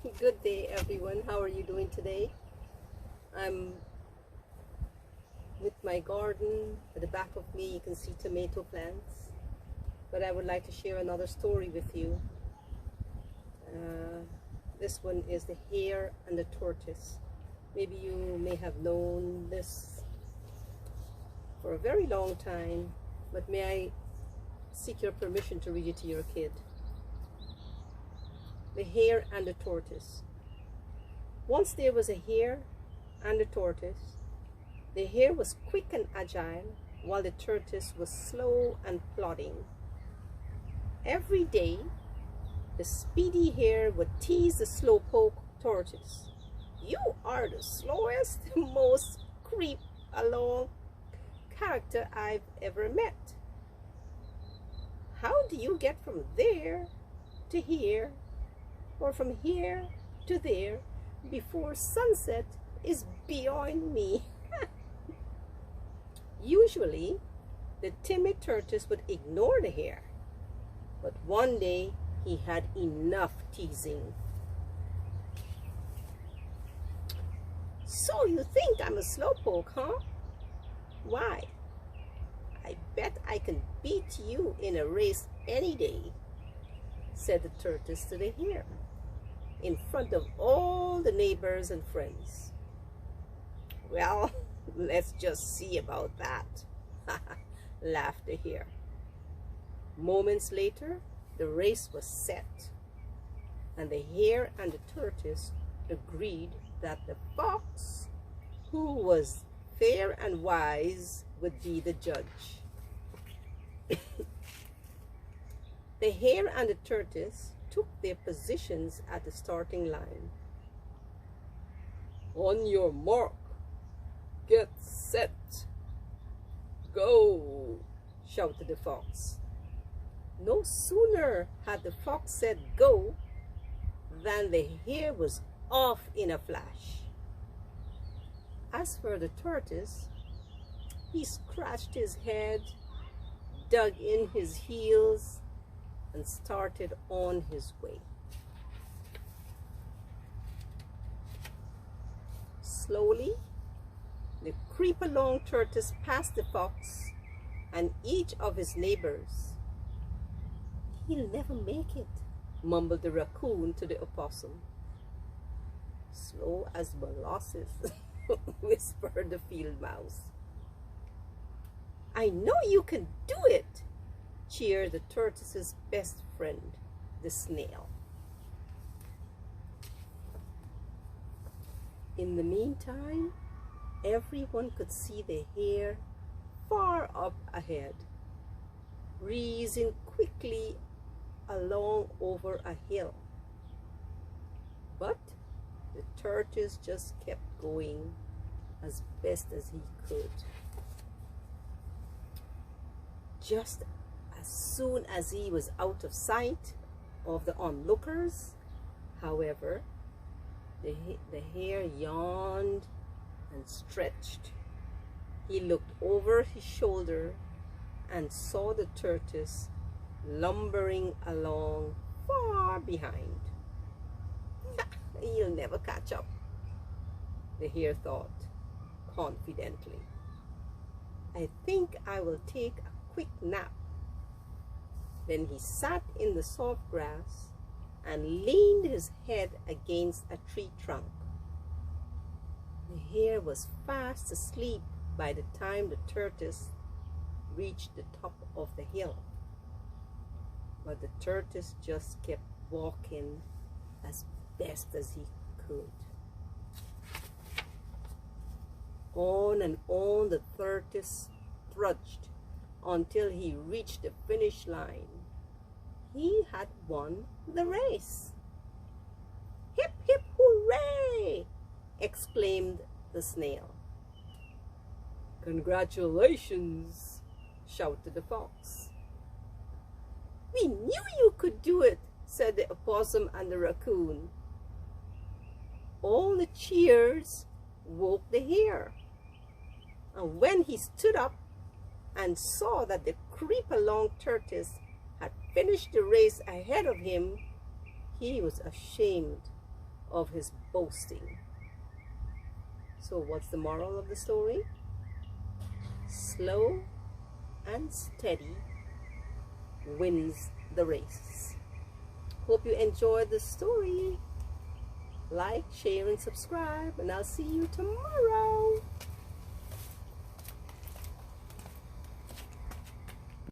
Good day, everyone. How are you doing today? I'm with my garden. At the back of me, you can see tomato plants. But I would like to share another story with you. This one is the hare and the tortoise. Maybe you may have known this for a very long time, but may I seek your permission to read it to your kid? The hare and the tortoise. Once there was a hare and a tortoise. The hare was quick and agile, while the tortoise was slow and plodding. Every day, the speedy hare would tease the slowpoke tortoise. "You are the slowest, most creep-along character I've ever met. How do you get from there to here, or from here to there, before sunset is beyond me?" Usually, the timid tortoise would ignore the hare, but one day he had enough teasing. "So you think I'm a slowpoke, huh? Why, I bet I can beat you in a race any day," said the tortoise to the hare, in front of all the neighbors and friends. "Well, let's just see about that," laughed the hare. Moments later, the race was set, and the hare and the tortoise agreed that the fox, who was fair and wise, would be the judge. The hare and the tortoise took their positions at the starting line. "On your mark, get set, go," shouted the fox. No sooner had the fox said go than the hare was off in a flash. As for the tortoise, he scratched his head, dug in his heels, and started on his way. Slowly, the creep-along tortoise passed the fox and each of his neighbors. "He'll never make it," mumbled the raccoon to the opossum. "Slow as molasses," whispered the field mouse. "I know you can do it," cheered the tortoise's best friend, the snail. In the meantime, everyone could see the hare far up ahead, breezing quickly along over a hill. But the tortoise just kept going as best as he could. Just as soon as he was out of sight of the onlookers, however, the hare yawned and stretched. He looked over his shoulder and saw the tortoise lumbering along far behind. "He'll never catch up," the hare thought confidently. "I think I will take a quick nap." Then he sat in the soft grass and leaned his head against a tree trunk. The hare was fast asleep by the time the tortoise reached the top of the hill. But the tortoise just kept walking as best as he could. On and on the tortoise trudged until he reached the finish line. He had won the race. "Hip, hip, hooray!" exclaimed the snail. "Congratulations!" shouted the fox. "We knew you could do it," said the opossum and the raccoon. All the cheers woke the hare, and when he stood up and saw that the creep-along tortoise had finished the race ahead of him, he was ashamed of his boasting. So what's the moral of the story? Slow and steady wins the race. Hope you enjoyed the story. Like, share, and subscribe, and I'll see you tomorrow.